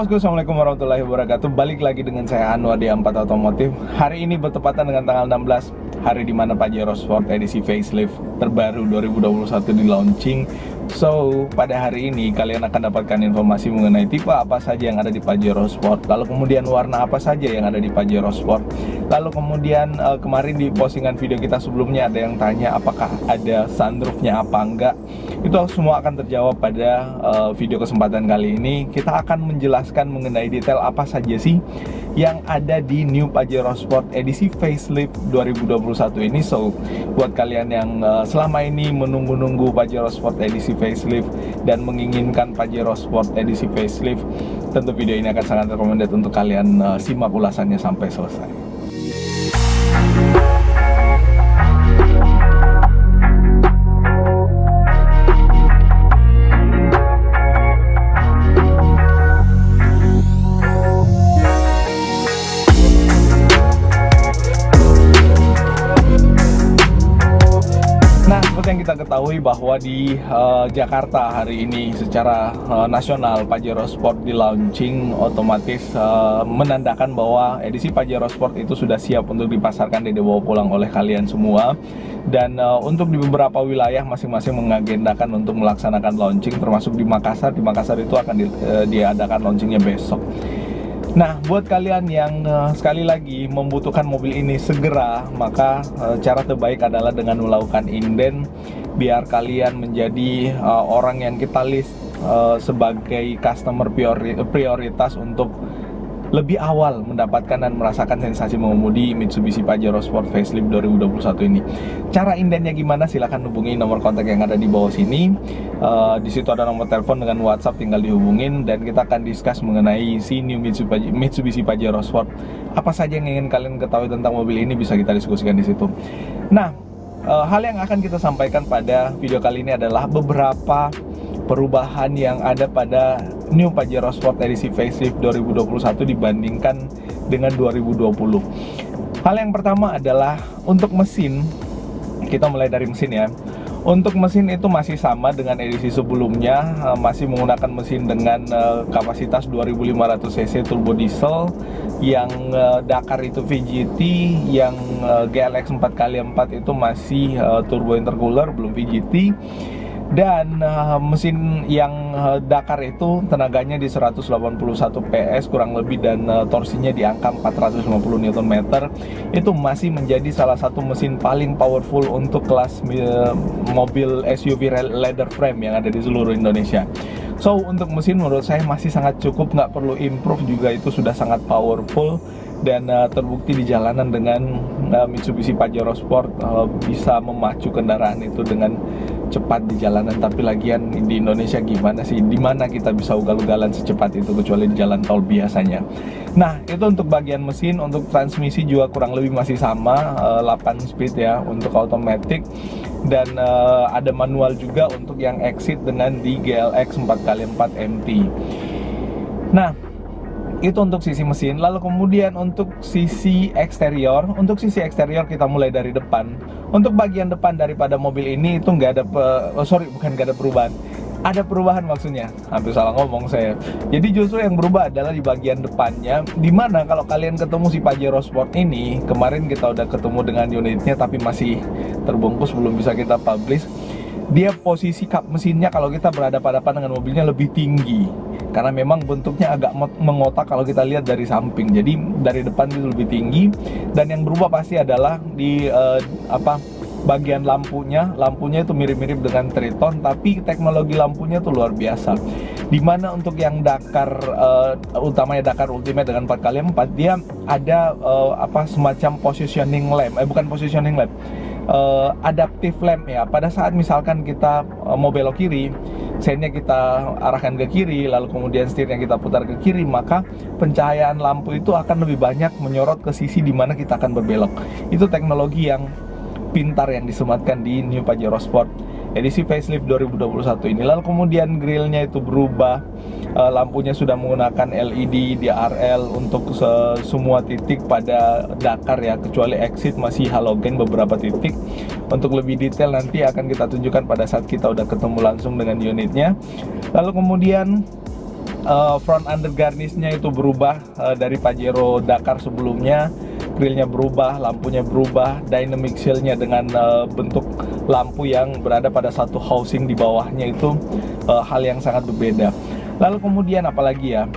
Bosku, assalamualaikum warahmatullahi wabarakatuh. Balik lagi dengan saya Anwar di A4 Otomotif. Hari ini bertepatan dengan tanggal 16, hari dimana Pajero Sport edisi facelift terbaru 2021 di launching. So, pada hari ini kalian akan dapatkan informasi mengenai tipe apa saja yang ada di Pajero Sport, lalu kemudian warna apa saja yang ada di Pajero Sport. Lalu kemudian kemarin di postingan video kita sebelumnya ada yang tanya apakah ada sunroofnya apa enggak. Itu semua akan terjawab pada video kesempatan kali ini. Kita akan menjelaskan mengenai detail apa saja sih yang ada di New Pajero Sport edisi facelift 2021 ini. So, buat kalian yang selama ini menunggu-nunggu Pajero Sport edisi facelift dan menginginkan Pajero Sport edisi facelift, tentu video ini akan sangat recommended untuk kalian simak ulasannya sampai selesai. Yang kita ketahui bahwa di Jakarta hari ini secara nasional Pajero Sport di launching, otomatis menandakan bahwa edisi Pajero Sport itu sudah siap untuk dipasarkan dan dibawa pulang oleh kalian semua. Dan untuk di beberapa wilayah masing-masing mengagendakan untuk melaksanakan launching, termasuk di Makassar. Di Makassar itu akan diadakan launchingnya besok. Nah, buat kalian yang sekali lagi membutuhkan mobil ini segera, maka cara terbaik adalah dengan melakukan inden, biar kalian menjadi orang yang kita list sebagai customer prioritas untuk lebih awal mendapatkan dan merasakan sensasi mengemudi Mitsubishi Pajero Sport Facelift 2021 ini. Cara indennya gimana? Silahkan hubungi nomor kontak yang ada di bawah sini. Di situ ada nomor telepon dengan WhatsApp, tinggal dihubungin dan kita akan discuss mengenai si New Mitsubishi Pajero Sport. Apa saja yang ingin kalian ketahui tentang mobil ini bisa kita diskusikan di situ. Nah, hal yang akan kita sampaikan pada video kali ini adalah beberapa perubahan yang ada pada New Pajero Sport edisi facelift 2021 dibandingkan dengan 2020. Hal yang pertama adalah untuk mesin. Kita mulai dari mesin ya. Untuk mesin itu masih sama dengan edisi sebelumnya, masih menggunakan mesin dengan kapasitas 2500 cc turbo diesel, yang Dakar itu VGT, yang GLX 4x4 itu masih turbo intercooler, belum VGT. Dan mesin yang Dakar itu tenaganya di 181 PS kurang lebih dan torsinya di angka 450 Nm. Itu masih menjadi salah satu mesin paling powerful untuk kelas mobil SUV leather frame yang ada di seluruh Indonesia. So, untuk mesin menurut saya masih sangat cukup, nggak perlu improve juga, itu sudah sangat powerful. Dan terbukti di jalanan dengan Mitsubishi Pajero Sport bisa memacu kendaraan itu dengan cepat di jalanan. Tapi lagian di Indonesia gimana sih, dimana kita bisa ugal-ugalan secepat itu kecuali di jalan tol biasanya. Nah, itu untuk bagian mesin. Untuk transmisi juga kurang lebih masih sama, 8 speed ya untuk automatic. Dan ada manual juga untuk yang exit dengan di GLX 4x4 MT. Nah, itu untuk sisi mesin. Lalu kemudian untuk sisi eksterior. Untuk sisi eksterior kita mulai dari depan. Untuk bagian depan daripada mobil ini itu nggak ada bukan nggak ada perubahan. Ada perubahan maksudnya, hampir salah ngomong saya. Jadi justru yang berubah adalah di bagian depannya, dimana kalau kalian ketemu si Pajero Sport ini, kemarin kita udah ketemu dengan unitnya tapi masih terbungkus, belum bisa kita publish. Dia posisi kap mesinnya kalau kita berhadapan-hadapan dengan mobilnya lebih tinggi, karena memang bentuknya agak mengotak kalau kita lihat dari samping. Jadi dari depan itu lebih tinggi. Dan yang berubah pasti adalah di bagian lampunya itu mirip-mirip dengan Triton, tapi teknologi lampunya tuh luar biasa. Dimana untuk yang Dakar utamanya Dakar Ultimate dengan 4x4, dia ada semacam positioning lamp, bukan positioning lamp, adaptive lamp ya. Pada saat misalkan kita mau belok kiri, sennya kita arahkan ke kiri, lalu kemudian setirnya kita putar ke kiri, maka pencahayaan lampu itu akan lebih banyak menyorot ke sisi di mana kita akan berbelok. Itu teknologi yang pintar yang disematkan di New Pajero Sport edisi facelift 2021 ini. Lalu kemudian grillnya itu berubah, lampunya sudah menggunakan LED DRL untuk semua titik pada Dakar ya, kecuali exit masih halogen beberapa titik. Untuk lebih detail nanti akan kita tunjukkan pada saat kita udah ketemu langsung dengan unitnya. Lalu kemudian front under garnishnya itu berubah dari Pajero Dakar sebelumnya. Grillnya berubah, lampunya berubah, dynamic shieldnya dengan bentuk lampu yang berada pada satu housing di bawahnya itu hal yang sangat berbeda. Lalu kemudian apalagi ya,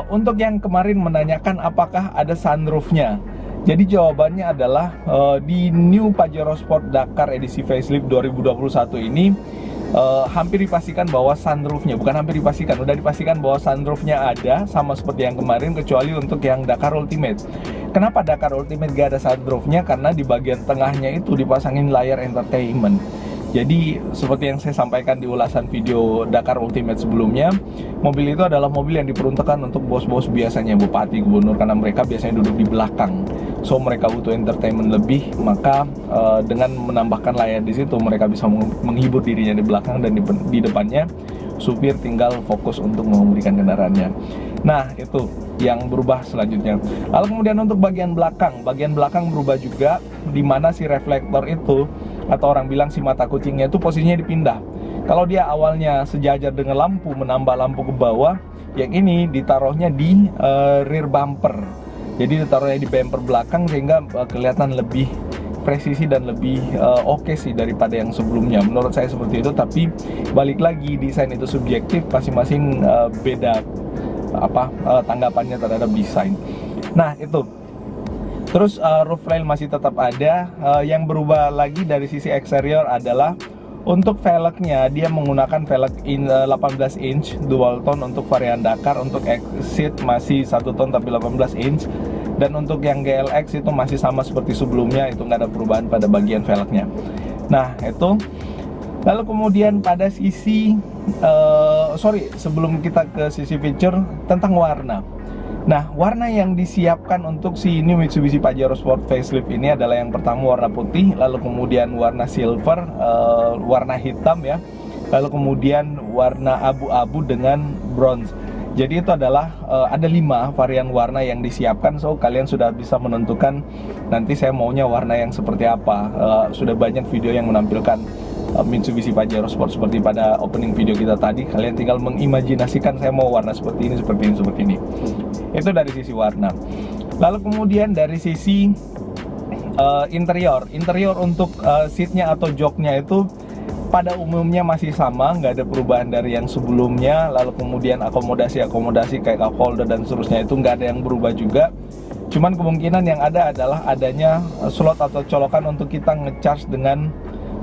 untuk yang kemarin menanyakan apakah ada sunroofnya, jadi jawabannya adalah di New Pajero Sport Dakar edisi facelift 2021 ini hampir dipastikan bahwa sunroofnya, bukan hampir dipastikan, udah dipastikan bahwa sunroofnya ada, sama seperti yang kemarin, kecuali untuk yang Dakar Ultimate. Kenapa Dakar Ultimate gak ada sunroofnya? Karena di bagian tengahnya itu dipasangin layar entertainment. Jadi seperti yang saya sampaikan di ulasan video Dakar Ultimate sebelumnya, mobil itu adalah mobil yang diperuntukkan untuk bos-bos biasanya, bupati, gubernur, karena mereka biasanya duduk di belakang. So mereka butuh entertainment lebih, maka dengan menambahkan layar di situ mereka bisa menghibur dirinya di belakang, dan di depannya supir tinggal fokus untuk mengemudikan kendaraannya. Nah, itu yang berubah selanjutnya. Lalu kemudian untuk bagian belakang berubah juga, di mana si reflektor itu, atau orang bilang si mata kucingnya itu posisinya dipindah. Kalau dia awalnya sejajar dengan lampu, menambah lampu ke bawah, yang ini ditaruhnya di rear bumper. Jadi ditaruhnya di bumper belakang sehingga kelihatan lebih presisi dan lebih oke sih daripada yang sebelumnya. Menurut saya seperti itu, tapi balik lagi, desain itu subjektif, masing-masing beda tanggapannya terhadap desain. Nah, itu. Terus roof rail masih tetap ada. Yang berubah lagi dari sisi eksterior adalah untuk velgnya, dia menggunakan velg 18 inch dual tone untuk varian Dakar. Untuk Exit masih 1 ton tapi 18 inch. Dan untuk yang GLX itu masih sama seperti sebelumnya, itu nggak ada perubahan pada bagian velgnya. Nah, itu. Lalu kemudian pada sisi sebelum kita ke sisi feature, tentang warna. Nah, warna yang disiapkan untuk si New Mitsubishi Pajero Sport Facelift ini adalah yang pertama warna putih, lalu kemudian warna silver, warna hitam ya, lalu kemudian warna abu-abu dengan bronze. Jadi itu adalah ada 5 varian warna yang disiapkan, so kalian sudah bisa menentukan nanti saya maunya warna yang seperti apa. Sudah banyak video yang menampilkan Mitsubishi Pajero Sport seperti pada opening video kita tadi. Kalian tinggal mengimajinasikan saya mau warna seperti ini, seperti ini, seperti ini. Itu dari sisi warna. Lalu kemudian dari sisi interior untuk seatnya atau joknya itu pada umumnya masih sama, nggak ada perubahan dari yang sebelumnya. Lalu kemudian akomodasi kayak cup holder dan seterusnya itu nggak ada yang berubah juga. Cuman kemungkinan yang ada adalah adanya slot atau colokan untuk kita ngecharge dengan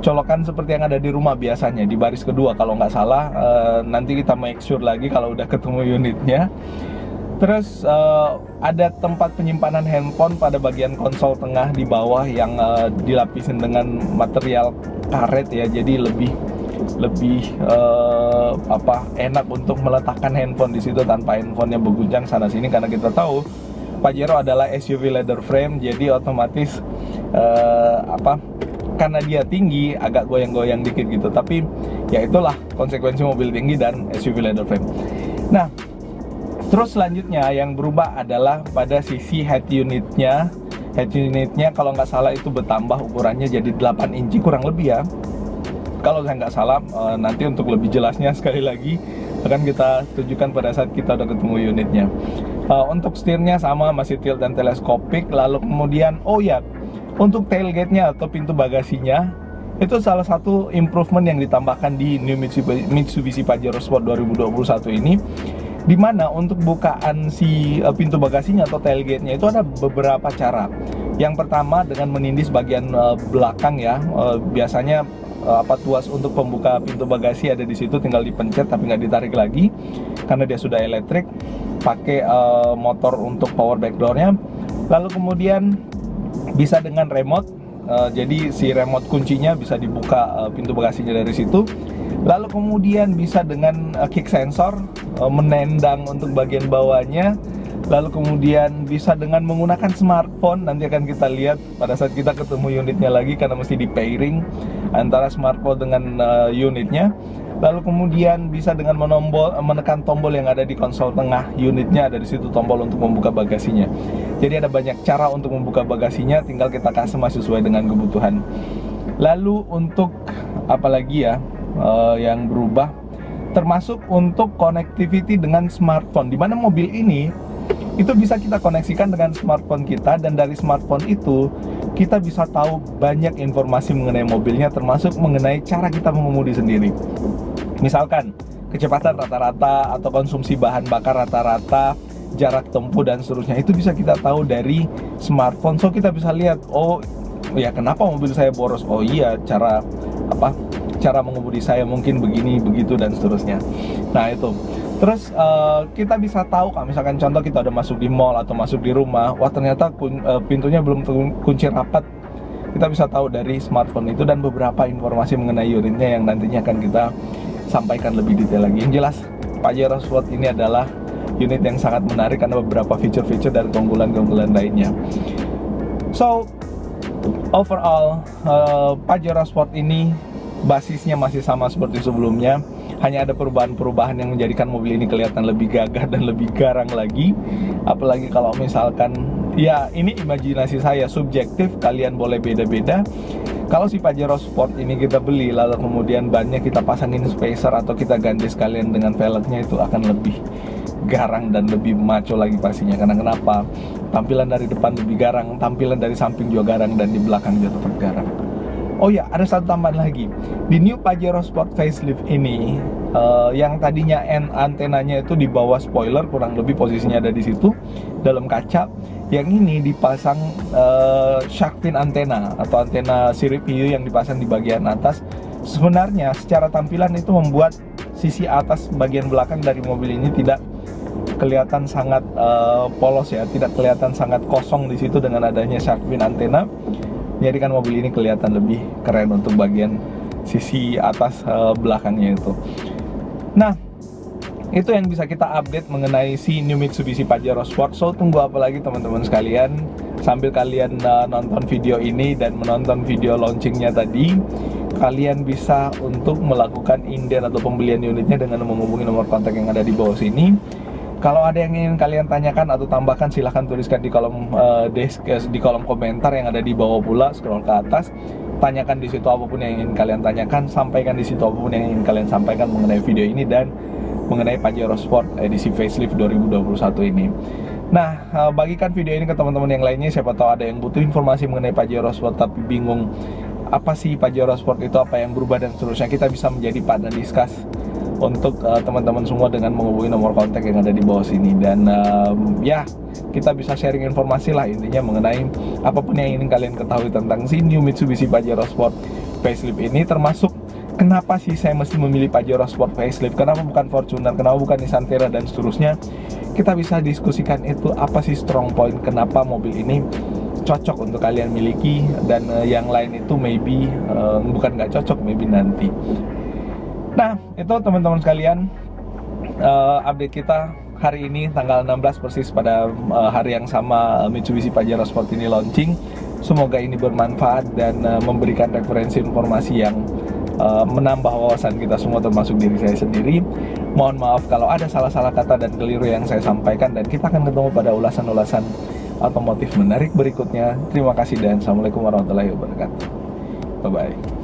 colokan seperti yang ada di rumah biasanya, di baris kedua kalau nggak salah. Nanti kita make sure lagi kalau udah ketemu unitnya. Terus ada tempat penyimpanan handphone pada bagian konsol tengah di bawah yang dilapisin dengan material karet ya, jadi lebih enak untuk meletakkan handphone di situ tanpa handphonenya berguncang sana sini, karena kita tahu Pajero adalah SUV leather frame, jadi otomatis karena dia tinggi agak goyang-goyang dikit gitu. Tapi ya itulah konsekuensi mobil tinggi dan SUV leather frame. Nah, terus selanjutnya yang berubah adalah pada sisi head unitnya. Head unitnya kalau nggak salah itu bertambah ukurannya jadi 8 inci kurang lebih ya. Kalau saya nggak salah, nanti untuk lebih jelasnya sekali lagi akan kita tunjukkan pada saat kita udah ketemu unitnya. Untuk setirnya sama, masih tilt dan teleskopik. Lalu kemudian, untuk tailgate-nya atau pintu bagasinya, itu salah satu improvement yang ditambahkan di New Mitsubishi Pajero Sport 2021 ini, di mana untuk bukaan si pintu bagasinya atau tailgate-nya itu ada beberapa cara. Yang pertama dengan menindis bagian belakang ya. Biasanya tuas untuk pembuka pintu bagasi ada di situ, tinggal dipencet tapi nggak ditarik lagi karena dia sudah elektrik. Pakai motor untuk power backdoor-nya. Lalu kemudian bisa dengan remote, jadi si remote kuncinya bisa dibuka pintu bagasinya dari situ. Lalu kemudian bisa dengan kick sensor, menendang untuk bagian bawahnya. Lalu kemudian bisa dengan menggunakan smartphone, nanti akan kita lihat pada saat kita ketemu unitnya lagi, karena mesti di pairing antara smartphone dengan unitnya. Lalu kemudian bisa dengan menekan tombol yang ada di konsol tengah unitnya, ada di situ tombol untuk membuka bagasinya. Jadi ada banyak cara untuk membuka bagasinya, tinggal kita customize sesuai dengan kebutuhan. Lalu untuk apalagi ya yang berubah, termasuk untuk connectivity dengan smartphone, di mana mobil ini itu bisa kita koneksikan dengan smartphone kita, dan dari smartphone itu kita bisa tahu banyak informasi mengenai mobilnya, termasuk mengenai cara kita mengemudi sendiri. Misalkan kecepatan rata-rata atau konsumsi bahan bakar rata-rata, jarak tempuh dan seterusnya, itu bisa kita tahu dari smartphone. So kita bisa lihat, oh ya kenapa mobil saya boros, oh iya cara mengemudi saya mungkin begini begitu dan seterusnya. Nah itu terus kita bisa tahu kalau misalkan contoh kita udah masuk di mall atau masuk di rumah, wah ternyata pintunya belum kunci rapat, kita bisa tahu dari smartphone itu, dan beberapa informasi mengenai unitnya yang nantinya akan kita sampaikan lebih detail lagi. Yang jelas Pajero Sport ini adalah unit yang sangat menarik karena beberapa fitur-fitur dan keunggulan-keunggulan lainnya. So overall Pajero Sport ini basisnya masih sama seperti sebelumnya, hanya ada perubahan-perubahan yang menjadikan mobil ini kelihatan lebih gagah dan lebih garang lagi. Apalagi kalau misalkan, ya ini imajinasi saya, subjektif, kalian boleh beda-beda. Kalau si Pajero Sport ini kita beli lalu kemudian bannya kita pasangin spacer atau kita ganti sekalian dengan velgnya, itu akan lebih garang dan lebih maco lagi pastinya. Karena kenapa? Tampilan dari depan lebih garang, tampilan dari samping juga garang, dan di belakang juga tetap garang. Oh ya, ada satu tambahan lagi. Di new Pajero Sport facelift ini, yang tadinya antenanya itu di bawah spoiler, kurang lebih posisinya ada di situ dalam kaca. Yang ini dipasang shark fin antena atau antena sirip hiu yang dipasang di bagian atas. Sebenarnya secara tampilan itu membuat sisi atas bagian belakang dari mobil ini tidak kelihatan sangat polos ya, tidak kelihatan sangat kosong di situ dengan adanya shark fin antena. Jadi kan mobil ini kelihatan lebih keren untuk bagian sisi atas belakangnya itu. Nah, itu yang bisa kita update mengenai si new Mitsubishi Pajero Sport. So tunggu apa lagi teman-teman sekalian, sambil kalian nonton video ini dan menonton video launchingnya tadi, kalian bisa untuk melakukan inden atau pembelian unitnya dengan menghubungi nomor kontak yang ada di bawah sini. Kalau ada yang ingin kalian tanyakan atau tambahkan, silahkan tuliskan di kolom komentar yang ada di bawah pula, scroll ke atas. Tanyakan di situ apapun yang ingin kalian tanyakan, sampaikan di situ apapun yang ingin kalian sampaikan mengenai video ini dan mengenai Pajero Sport edisi facelift 2021 ini. Nah, bagikan video ini ke teman-teman yang lainnya, siapa tahu ada yang butuh informasi mengenai Pajero Sport tapi bingung apa sih Pajero Sport itu, apa yang berubah dan seterusnya. Kita bisa menjadi partner discuss untuk teman-teman semua dengan menghubungi nomor kontak yang ada di bawah sini. Dan ya, kita bisa sharing informasi lah intinya mengenai apapun yang ingin kalian ketahui tentang si new Mitsubishi Pajero Sport facelift ini, termasuk kenapa sih saya mesti memilih Pajero Sport facelift, kenapa bukan Fortuner, kenapa bukan Nissan Terra dan seterusnya. Kita bisa diskusikan itu, apa sih strong point, kenapa mobil ini cocok untuk kalian miliki, dan yang lain itu maybe bukan nggak cocok, maybe nanti. Nah, itu teman-teman sekalian, update kita hari ini tanggal 16 persis pada hari yang sama Mitsubishi Pajero Sport ini launching. Semoga ini bermanfaat dan memberikan referensi informasi yang menambah wawasan kita semua, termasuk diri saya sendiri. Mohon maaf kalau ada salah-salah kata dan keliru yang saya sampaikan, dan kita akan ketemu pada ulasan-ulasan otomotif menarik berikutnya. Terima kasih dan assalamualaikum warahmatullahi wabarakatuh. Bye-bye.